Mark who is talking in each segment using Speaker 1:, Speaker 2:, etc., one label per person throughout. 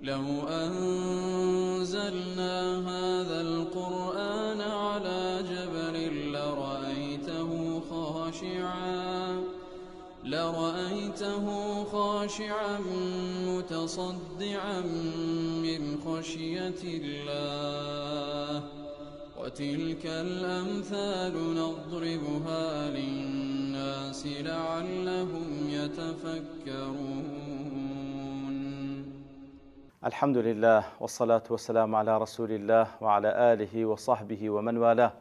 Speaker 1: لو أنزلنا هذا القرآن على جبل لرأيته خاشعا متصدعا من خشية الله وتلك الأمثال نضربها للناس لعلهم يتفكرون.
Speaker 2: الحمد لله والصلاة والسلام على رسول الله وعلى آله وصحبه ومن والاه.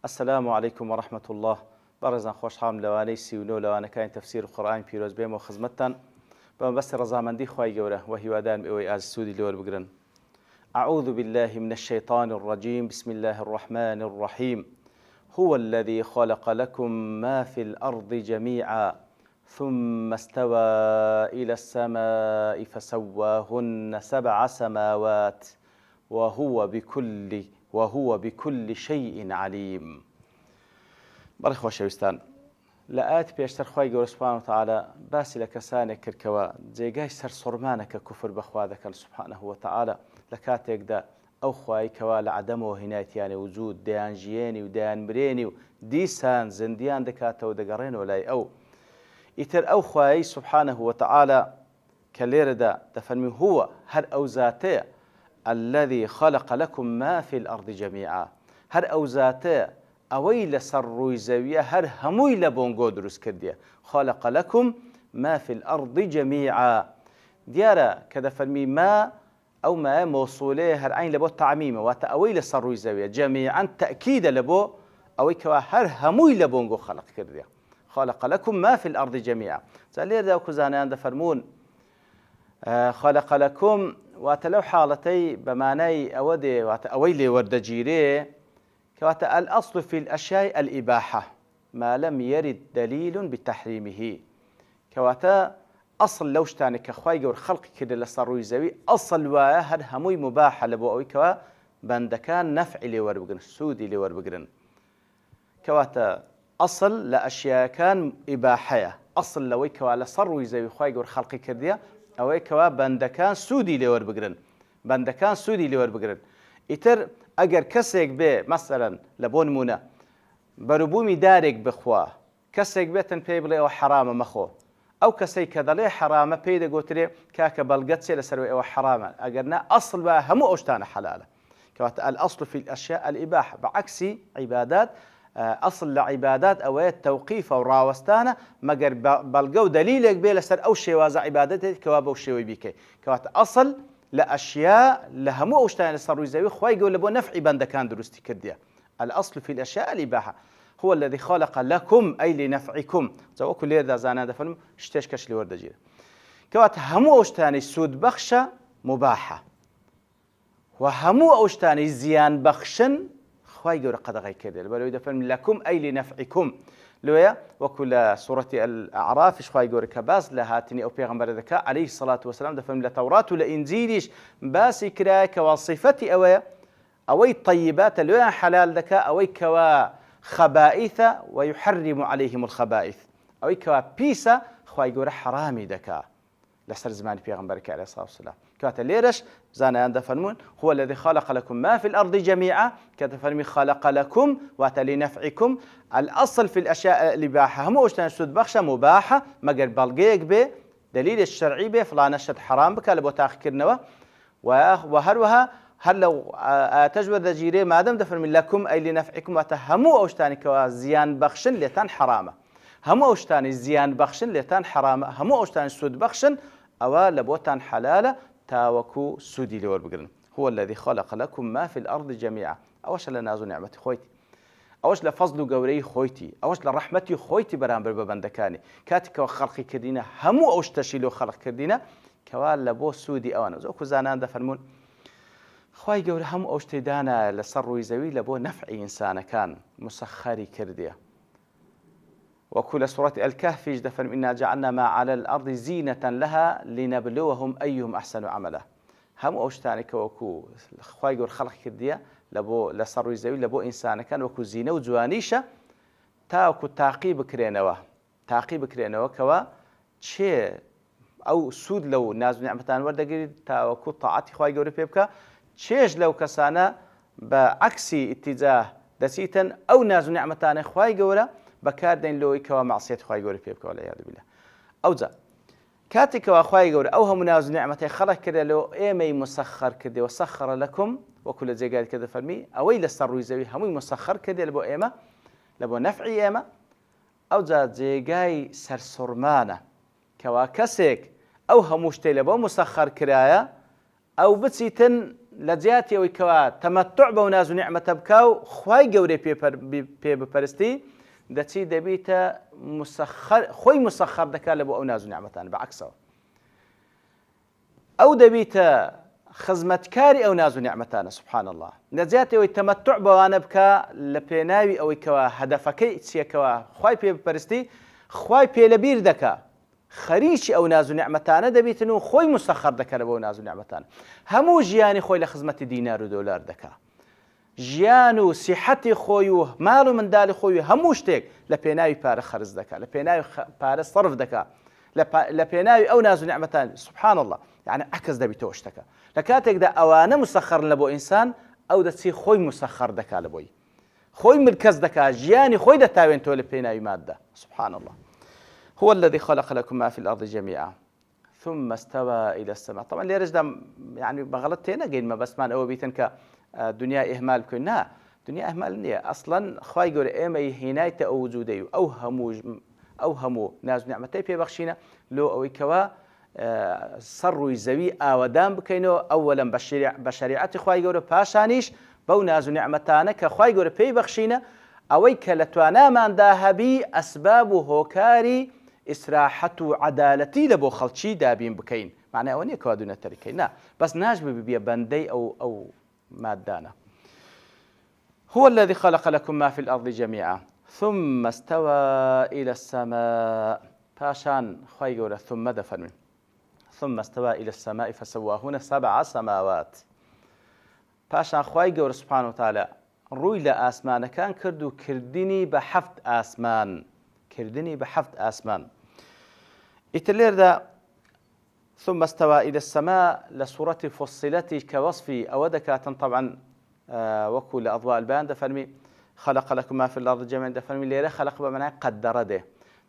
Speaker 2: السلام عليكم ورحمة الله. بارزان خوشحال لەوانەی سیونۆ لەوانەکانی تەفسیر قورئانی پیرۆز بێمەوە خزمەتتان بەمەبەستی ڕەزامەندی خوای گەورە و هیوادارم ئێوەی ئاز سوودی لێوەربگرن. أعوذ بالله من الشيطان الرجيم. بسم الله الرحمن الرحيم. هو الذي خلق لكم ما في الأرض جميعا ثم استوى إلى السماء فسواهن 7 سماوات وهو بكل شيء عليم. بەڕێ خۆشەویستان، لە ئاەت پێشتر خوای گەورە سوبحانەهو وتەعالە باسی لە کەسانێک کردکەوە جێگای سەرسوڕمانە کە کوفر بەخوا دەکەن سوبحانەهو وتەعالە لە کاتێکدا ئەو خوای کەوا لە عەدەمەوە هێنایەتیانە وجود دەیانژیێنی و دەیانبرێنی و دیسان زندیان دەکاتەوە دەگەڕێنەوە لای ئەو. ئیتر ئەو خوای سوبحانەهو وتەعالە کە لێرەدا دەفەرمی هو هەر ئەو زاتەیە الذي خلق لكم ما في الأرض جميعا، هەر ئەو زاتەیە ئەوەی لەسەر ڕووی زەویە هەر هەمووی لە بۆنگۆ دروست کردیە. خلق لكم ما في الأرض جميعا. دیارە کە دەفەرمی ما ئەو مایە مۆسوولەیە هەر عین لە بۆ تەعمیمە، واتە ئەوەی لەسەر ڕووی زەویە. جەمیعەن تەئکیدە لە بۆ ئەوەی کەوا هەر هەمووی لە بۆنگۆ خەلق کردیە. خلق لكم ما في الأرض جميعا. جا لێرەدا وەکو زانایان دەفەرمون خلق لكم واتە لەو حاڵەتەی بەمانای ئەوە دێ، واتە ئەوەی لێوەردەگیرێ كواتە الأصل في الأشياء الإباحة ما لم يرد دليل بتحريمه. كواتە أصل لەو شتانێک کە خوای گەورە خەڵقی کردە لەسەر ڕووی زەوی ئەصل وایە هەر هەمووی مباحە لە بۆ ئەوەی کەوا بەندەکان نەفعی لێوەربگرن، سوودی لێوەربگرن. کەواتە ئەصل لە ئەشیاکان ئیباحەیە. ئەصل لەوەی کەوا لەسەر ڕووی زەوی خوای گەورە خەڵقی کردیە ئەوەی کەوا بەندەکان سوودی لێوەربگرن، بەندەکان سوودی لێوەربگرن. ئیتر ئەگەر کەسێک بێ مەسەلەن لە بۆ نمونە بەروبوومی دارێک بخوا، کەسێک بێتن پێی بڵێ ئەوە حرامە مەخۆ، ئەو کەسەی کە دەڵێ حرامە پێی دەگوترێ کاکە بەڵگەت چێ لەسەروەی ئەوە حرامە، ئەگەر نا ئەصل بە هەموو ئەو شتانە حەلالە. کەواتە الأصل في الأشياء الإباحة. بەعەکسی عیبادات، ئەصل لە عیبادات ئەوەیە تەوقیفە و ڕاوەستانە مەگەر بەڵگە و دەلیلێک بێ لەسەر ئەو شێوازە عیبادەتێک کەوا بەو شێوەی بیکەی. کەواتە ئەصل لە ئەشیا لە هەموو ئەو شتانە لەسەر ڕووی زەوی خوای گەورە لە بۆ نەفعی بەندەکان دروستی کردیە. الأصل في الأشياء الإباحة هو الذي خلق لكم أي لنفعكم. جا وەکو لێرەدا زانایان دەفەرمون شتێش کەش لێوەردەگیرێ. کەواتە هەموو ئەو شتانەی سوود بەخشە مباحە و هەموو ئەو شتانەی زیان بەخشن خوای گەورە قەدەغەی کردێ. لەبەرەوەی دەفەرمێ لەکم ئەی لنفعکم. لۆیە وەکو لە سوورەتی الأعرافش خوای گەورە کە باس لە هاتنی ئەو پێغەمبەرە دەکا عەلەیهی سەڵات وسەلام دەفەرمێ لە تەورات و لە ئینجیلیش باسی کرایە کەوا صیفەتی ئەوەیە ئەوەی طیباتە لۆیان حەلال دەکا، ئەوەی کەوا خەبائیثە ويحرم عليهم الخبائث، ئەوەی کەوا پیسە خوای گەورە حەرامی دەکا لەسەر زمانی پێغەمبەرەکە عەلەیهی سەڵات وسەلام. کەواتە لێرەش زانایان دەفەرمون هو الذي خلق لكم ما في الأرض جميعا. کە دەفەرمی خلق لكم واتە لنفعكم. الأصل في الأشياء الإباحة هەموو ئەو شتانە سوود بەخشە مباحە مەگەر بەڵگەیەک بێ دلیلێک شەرعی بێ فڵانە شت حرام بکە لە بۆ تاقیکردنەوە. و هەروەها هەر لەو ئاەتەش وەردەگیرێ مادەم دەفەرمی لەکم ئەی لنفعکم واتە هەموو ئەو شتانی کەوا زیان بەخشن لێتان حرامە، هەموو ئەو شتانی زیان بەخشن لێتان حرامە، هەموو ئەو شتانی سوود بەخشن ئەوە لە بۆتان حەلالە تاوەکو سوودی لێوەربگرن. هو الذي خلق لكم ما في الأرض جميعا. ئەوەش لە ناز و نیعمەتی خۆیتی، ئەوەش لە فەزل و گەورەی خۆیتی، ئەوەش لە ڕەحمەتی خۆیتی بەرامبەر بە بەندەکانی. کاتێکەوە خەڵقی کردینە هەموو ئەو شتەشی لۆ خەڵق کردینە کەوا لە بۆ سوودی ئەوانە. وەکو زانان دەفەرمون خوای گەورە هەموو ئەو شتەی دانا لەسەر ڕووی زەوی لە بۆ نەفعی ئینسانەکان مسەخەری کردیە. وەکو لە سوورەتی الکەهفیش دەفەرمێ ئینا جەعەلنا ما عەلى الأرض زینەة لها لنبلوهم أيهم أحسن عملا. هەموو ئەو شتانێک کە وەکو خوای گەورە خەڵق کردیە لە بۆ لەسەر ڕووی زەوی لە بۆ ئینسانەکان وەکو زینە و جوانیشە تاوەکو تاقی بکرێنەوە کەوا چێ ئەو سوود لەو ناز و نیعمەتان وەردەگیرێت تاوەکو تاعاتی خوای گەورە پێ بکە چێژ لەو کەسانە بە عکسی ئیتیجاه دەچیتن ئەو ناز و نیعمەتانەی خوای گەورە بەکاردێن لەوەی کەوا مەعسیەتی خوای گەورە پێ بکەوە والعیاذ بالله. ئەوجا کاتێکەوە خوای گەورە ئەو هەموو ناز و نیعمەتەی خەڵق کردێ لەوە ئێمەی مسەخەر کردێ وسەخەرە لەکم وەکو لە جێگای کە دەفەرمی ئەوەی لەسەر ڕووی زەوی هەمووی مسەخەر کردێ لە بۆ ئێمە لە بۆ نەفعی ئێمە. ئەوجا جێگای سەرسوڕمانە کەوا کەسێک ئەو هەموو شتەی لە بۆ مسەخەر کرایە ئەو بچیتن لە جیاتی ئەوەی کەوا تەمەتوع بەو ناز و نیعمەتە بکا و خوای گەورەی پێ بپەرستی دەچی دەبیتە خۆی مسەخەر دەکات لە بۆ ئەو ناز و نیعمەتان بەعکسەوە ئەو دەبیتە خزمەتکاری ئەو ناز و نیعمەتانە سبحان الله لە جیاتی ئەوەی تەمەتوع بەوانە بکە لە پێناوی ئەوەی کەوا هەدەفەکەی چیەکەوە خوای پێ بپەرستی خوای پێ لەبیر دەکا خەریکی ئەو ناز و نیعمەتانە دەبیتن و خۆی مسەخەر دەکات لە بۆ ناز و نیعمەتان هەموو ژیانی خۆی لە خزمەتی دینار و دۆلار دەکات ژیان و سیحەتی خۆی و ماڵ و منداڵی خۆی و هەموو شتێک لە پێناوی پارە خەرج دەکات لە پێناوی پارە سەرف دەکات لە پێناوی ئەو ناز و نیعمەتان سبحان الله یعنی عکس دەبیتەوە شتەکە لە کاتێکدا ئەوانە مسەخەرن لە بۆ ئینسان ئەو دەچی خۆی مسەخەر دەکات لە بۆی خۆی ملکەز دەکات ژیانی خۆی دەتاوێنێتەوە لە پێناوی مادە سبحان الله هو الذي خلق لكم ما في الأرض جميعا ثم استوى إلى السماء. طبعا ليرج دام يعني بغلط تينا قيل ما بس ما هو بيتن كدنيا إهمال كنا دنيا إهمال نية أصلا خواي يقول إيمي هناية أو وجودي أو همو ناز نعمتي في بخشينا لو أو كوا صروا يزوي أودام بكينو أولا بشريعة خواي يقول باشانيش بو ناز نعمتانا كخواي يقول في بخشينا أوي كلتوانا من ذهبي أسباب هوكاري إسراحة عدالتي لبو خلشي دابين بكين معناه أوني كوادونا تركين لا بس ناجب ببيا بندي أو مادانا. هو الذي خلق لكم ما في الأرض جميعا ثم استوى إلى السماء باشان خيور ثم دفن ثم استوى إلى السماء فسواهن 7 سماوات باشان خيور سبحانه وتعالى روي لآسمان كان كردو كردني بحفت آسمان كردني بحفت آسمان إتلير دا ثم استوى إلى السماء لصورة فصلتي كوصفي أودكاتا طبعا وكل أضواء البيان دفرمي خلق لكم ما في الأرض جميعا دفرمي ليرة خلق بمعنى قدر ده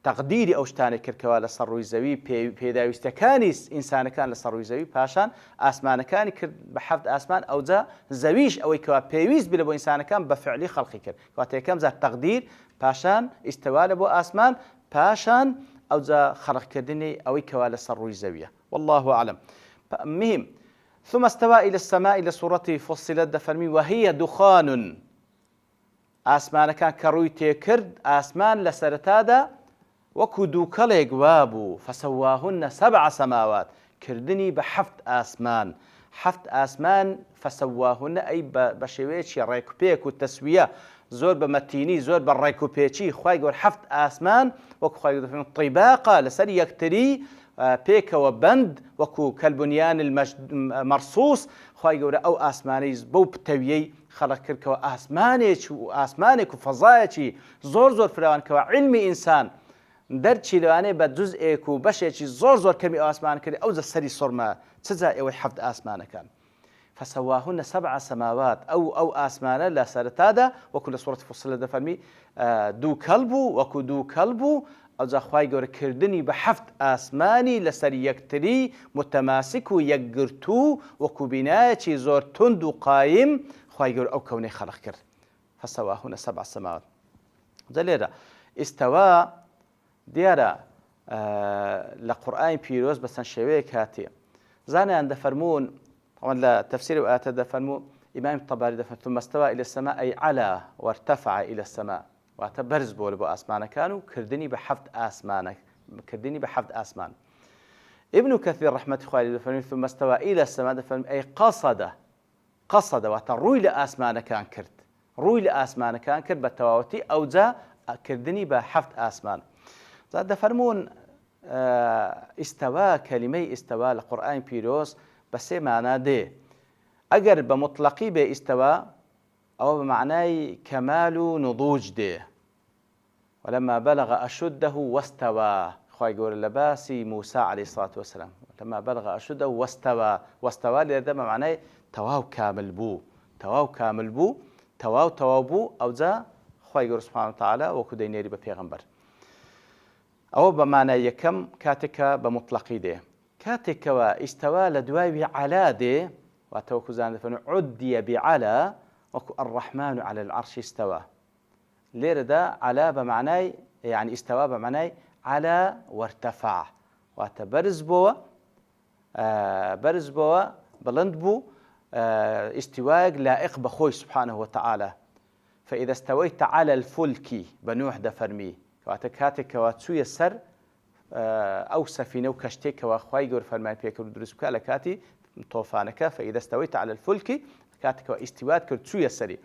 Speaker 2: تقديري أوشتاني كركوا لصروي زوي بيداويستكاني إنسان كان لصروي زوي باشان آسمان كان كرد بحفظ آسمان أو ذا زويش أو كوا بيويز بلبو إنسان كان بفعلي خلقي كر واتي كم ذا تقدير باشان استوى لبو آسمان باشان أو ذا خلق كردني أو كوا لصروي زوية والله أعلم. مهم ثم استوى إلى السماء إلى صورته فصلت دفرمي وهي دخان آسمان كان كروي تكرد آسمان لسرتادا وكدو كليق وابو فسواهن 7 سماوات كردني بحفت آسمان حفت آسمان فسواهن أي بشويتشي ريكوبيك والتسوية زور بمتيني زور بالريكوبيتشي خواهي يقول حفت آسمان وكو خواهي يقول طيباقة لسر يكتري بيك وبند وكو كالبنيان المرصوص خواهي يقول أو آسماني بو بتويي خلق كركو آسمانيك وفضايتي زور فراوان كوا علمي إنسان دەرچی لەوانەیە بە جزئێک و بەشێکی زۆر کەمی ئاسمان کردی ئەو سەری سۆرمە چجا ئێوەی حەفت ئاسمانەکان فسواهن 7 سماوات ئەو ئاسمانە لە سەرەتادا وەکو لە سوورەتی فوسیلە دەفەرمی دوو کەلب و وەکو دوو کەلب و ئەوجا خوای گەورەکردنی بە حەفت ئاسمانی لەسەر یەکتری متەماسک و یەکگرتوو وەکو بینایەکی زۆر تند و قایم خوای گەورە ئەو کەونەی خەلق کرد فسواهن 7 سماوات. جا لێرە ئیستەوا دیارە لە قورئانی پیرۆز بەچەند شێوەیەک هاتیە زانیان دەفەرمون طبعا لە تەفسیری ئاەتە دەفەرموو ئیمامی طەباری دەفەرموو ثم استوى إلى السماء أي علا وارتفع إلى السماء واتە بەرز بۆ لە بۆ ئاسمانەکان و کردنی بە حەفت ئاسمان. ابن كثير رحمة الله دەفەرموی ثم استوى إلى السماء دەفەرموی أي قصد واتە ڕووی لە ئاسمانەکان کرد ڕووی لە ئاسمانەکان کرد بە تەواوەتی ئەوجا کردنی بە حەفت ئاسمان. زاد دەفەرمون ئیستەوا کەلیمەی ئیستەوا لە قورئانی پیرۆز بە 3 مانا دێ ئەگەر بە مطلقی بێ ئیستەوا ئەوە بە معنای کەمال و نضوج دێ ولما بلغ أشده واستوى خی گەورە لە باسی موسا عەلەیهی سڵات وەسەلام لەما بەلغە ئەشودە وەستەوا لێرە دەمە معنای تەواو کامل بوو تەواو بوو ئەوجا خی گەورە سوبحانەهو وتەعالا وەکو دەینێری بە پێغەمبەر ئەوە بە مانای یەکەم کاتێکە بە مطلقی دێ کاتێکەوە ئیستەوا لە دوای عەلا دێ واتە وەکو زان دەفەرمێ عودیە بعەلا وەکو الرحمن على العرش استوى لێرەدا عەلا بە معنای يعني استوى بە معنای عەلا وارتفع واتە بەرز بووە بڵند بوو استواءك لائق بخوي سبحانه وتعالى فإذا استويت على الفلك بنوح دفرمي واتكاتك واتسوي السر أو سفينة وكشتك وأخوي جور فرمان بيك ودرسك على كاتي طوفانك فإذا استويت على الفلك كاتك واستواء كرتسوي السري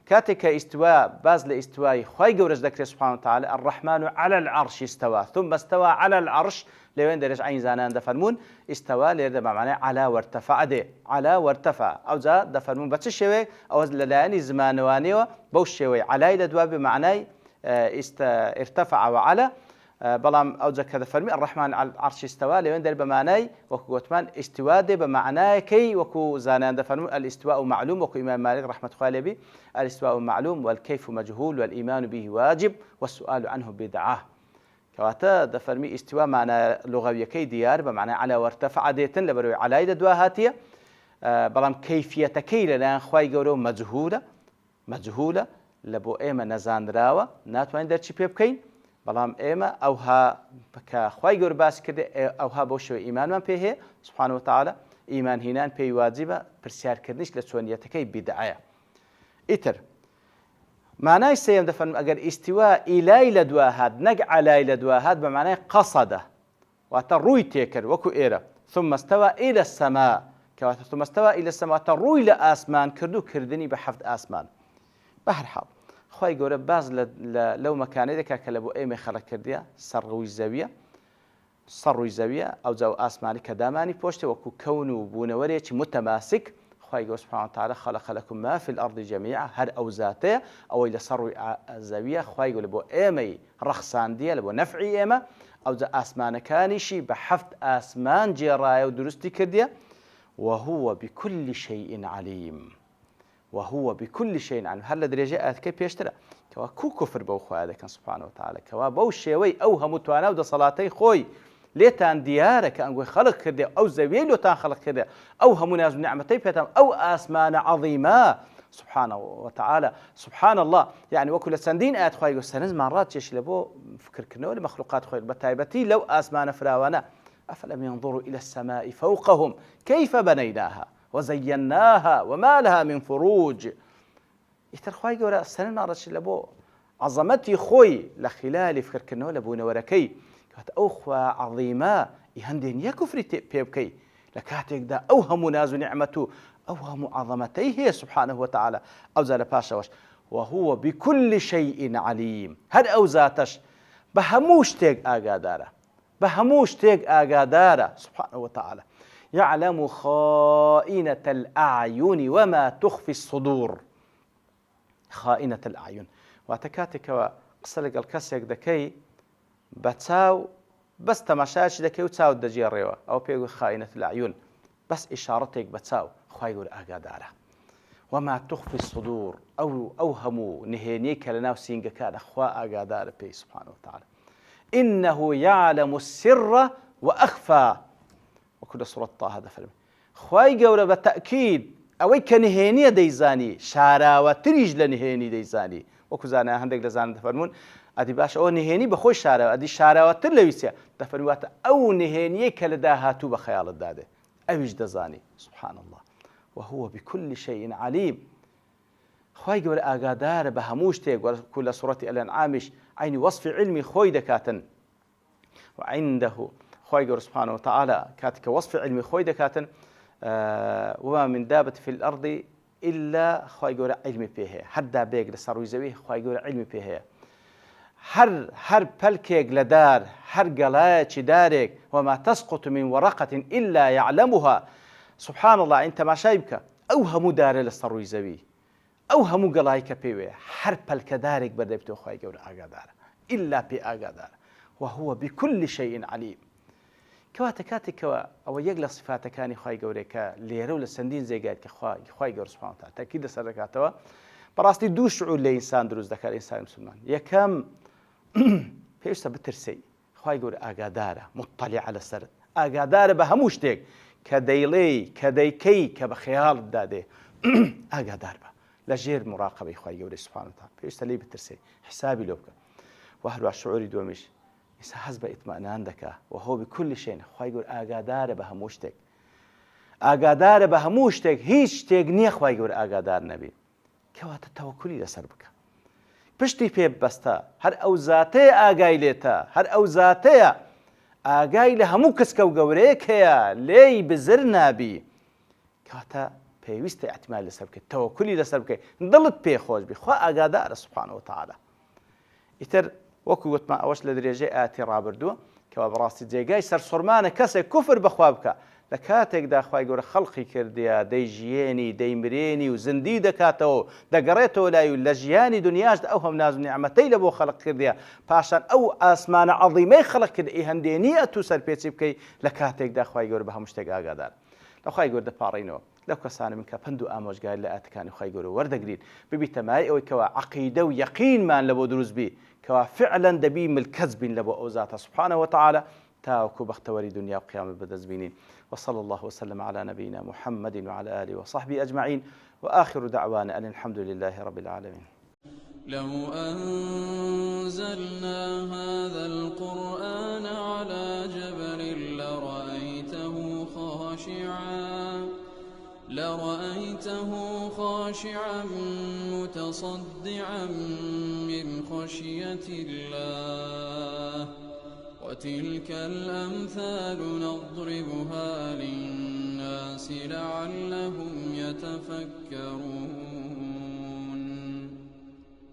Speaker 2: كاتك استواء باز لاستواء خوي جور ذكر سبحانه وتعالى الرحمن على العرش استوى ثم استوى على العرش لوين درج عين زانان دفرمون استوى ليرد معناه على وارتفع ده على وارتفع او زاد دفرمون بس الشوي او لاني زمانواني بوش شوي على لدوا بمعنى ارتفع وعلى بلام او كذا فرمي الرحمن على العرش استوى لوين در بمعنى وكو عثمان استواء ده بمعنى كي وكو زانان دفرمون الاستواء معلوم وكو امام مالك رحمه الله عليه الاستواء معلوم والكيف مجهول والايمان به واجب والسؤال عنه بدعه كواتا دفرمي استواء معنى لغويكي ديار بمعنى على وارتفع ديتن لبروي على دوا هاتيه بلام كيفيتكي لان خوي جورو مجهوله لبو ايما نزاندراوه ناتوين درچي بيبكين بلام ايما اوها كخوي جور باس كده اوها بوشو ايمان من به سبحانه وتعالى ايمان هنان بي واجبه برسيار كردنش لسونيتكي بدعه اتر معناه سيم دفن أجر استواء إلى لدوا هاد نجع على لدوا هاد بمعنى قصده وتروي تكر وكو إيرا ثم استوى إلى السماء ثم استوى إلى السماء تروي لآسمان كردو كردني بحفظ آسمان بحر حال خوي يقول باز لو مكان ذاك كلبو أي خلق كرديا صروي الزاوية أو زو آسماني كداماني بوشته وكو كونه بونوريش متماسك خوي سبحانه وتعالى خلق لكم ما في الأرض جميعا هر أو ذاته أو إلى صروي الزاوية خوي يقول بو إيمي رخصان دي لبو نفعي إيما أو ذا آسمان كانشي بحفظ آسمان جرايا ودرستي كرديا وهو بكل شيء عليم هل درجة آت كي بيشترى كوا كو كفر بو خوي هذا كان سبحانه وتعالى كوا بو شيوي أو همتوانا ودا صلاتي خوي ليتان ديارك أنقول خلق كده أو زويل لو خلق كده أو همناز نعمتي بيتام أو آسمان عظيمة سبحانه وتعالى سبحان الله يعني وكل سندين آت خوي سنز مرات يشلبو فكر كنو لمخلوقات خوي بتايبتي لو آسمان فراوانا أفلم ينظروا إلى السماء فوقهم كيف بنيناها وزيناها وما لها من فروج يتر خوي جورا سنز مرات يشلبو عظمتي خوي لخلال فكر كنو لبونا وركي أخوة عظيمة يهندين يكفر بيبكي لكاتك دا أوهم ناز نعمته أوهم عظمتيه سبحانه وتعالى أوزال باشاوش وهو بكل شيء عليم هل أوزاتش بهموش تيق آقادارة سبحانه وتعالى يعلم خائنة الأعين وما تخفي الصدور خائنة الأعين واتكاتك وقصلق الكسيك دكي بتساو بس تماشاش دكي وتساو دجي الريوة أو بيقول خائنة الأعين بس إشارتك بتساو خوي يقول أقادارة وما تخفي الصدور أو أوهموا نهينيك لنا وسينجا كان أخوا أقادارة بي سبحانه وتعالى إنه يعلم السر وأخفى وكل سورة طه هذا فيلم خوي يقول بالتأكيد أوي كنهينية ديزاني شارع وتريج لنهيني ديزاني وكزانا عندك لزان تفرمون أدي باش أو نهيني بخوش شارع أدي شارع وترلويسيا تفرموات أو نهيني كلدا هاتو بخيال الدادة أويش دزاني سبحان الله وهو بكل شيء عليم خوي يقول أقادار بهموش تيق كل سورة الأنعامش عين وصف علمي خوي دكاتن وعنده خوي يقول سبحانه وتعالى كاتك وصف علمي خوي دكاتن وما من دابة في الأرض إلا خوي يقول علمي فيها حدا بيق لسروي زويه خوي يقول علمي فيها هر بلكيق لدار هر قلاية دارك وما تسقط من ورقة إلا يعلمها سبحان الله أنت ما شايبك أوهم دار للصروي زويه أوهم قلايك بيوه هر بلك دارك بدبتو خوي يقول أقادار إلا بي أقادار وهو بكل شيء عليم. کەواتە کاتێکەوە ئەوە یەک لە صفاتەکانی خوای گەورەیە کە لێرە و لە چەندین جێگات کە خوای گەورە سوبحانەهو تەعالا تاکید لەسەر دەکاتەوە بەڕاستی دوو شعور لە ئینسان دروست دەکات ئینسانی مسلمان. یەکەم پێویستە بترسێ خوای گەورە ئاگادارە مطلعە لەسەرت ئاگادارە بە هەموو شتێک کە دەیڵێی کە دەیکەی کە بە خەیاڵت دادێ ئاگادار بە لە ژێر مراقەبەی خوای گەورەی سوبحانەهو تەعالا پێویستە لێی بترسێ حسابی لێ بکە. و هەروە شعوری دووەمیش ئینسان حەز بە ئیطمئنان دەکا وهو بكل شيء خوای گەورە ئاگادارە بە هەموو شتێک ئاگادارە بە هەموو شتێک هیچ شتێک نییە خوای گەورە ئاگادار نەبێ. کەواتە تەوەکولی لەسەر بکە پشتی پێ ببەستە هەر ئەو زاتەیە ئاگای لێتە هەر ئەو زاتەیە ئاگای لە هەموو کەسکە و گەورەیەک هەیە لێی بزر نابی. کەواتە پێویستە ئیعتیماد لەسەر بکەیت تەوەکولی لەسەر بکەیت دڵت پێخۆش بی خوا ئاگادارە سوبحانەهو تەعالا. ئیتر وەکو گوتمان ئەوەش لە درێژەی ئاەتی ڕابردووە کەوا بەڕاستی جێگای سەرسوڕمانە کەسێک کوفر بەخوا بکە لە کاتێکدا خوای گەورە خەڵقی کردیە دەیژیێنی دەیمرێنی و زندی دەکاتەوە دەگەڕێتەوە لای و لە ژیانی دنیاشدا ئەو هەم ناز و نیعمەتەی لە بۆ خەڵق کردیە پاشان ئەو ئاسمانە عەظیمەی خەڵق کرد هەندێنی ئەتوو سەرپێچی بکەی لە کاتێکدا خوای گەورە بە هەموو شتێک ئاگادار. لە خوای گەورە دەپاڕینەوە لەو کەسانە من کە پند و ئامۆژگاری لە ئاەتەکانی خوای گەورە وەردەگرین ببیتە مای ئەوەی کەوا عەقیدە و یەقینمان لە بۆ دروست بی کەوا فعلا دەبی ملکەز بین لە بۆ ئەو زاتە سوبحانەهو تەعالا تاوەکو بەختەوەری دنیا و قیامەت بەدەست بینین. وصلى الله وسلم على نبينا محمد وعلى آله وصحبه أجمعين وآخر دعوانا أن الحمد لله رب العالمين.
Speaker 1: لو أنزلنا هذا القرآن على جبل لرأيته خاشعا متصدعا من خشية الله وتلك الأمثال نضربها للناس لعلهم يتفكرون.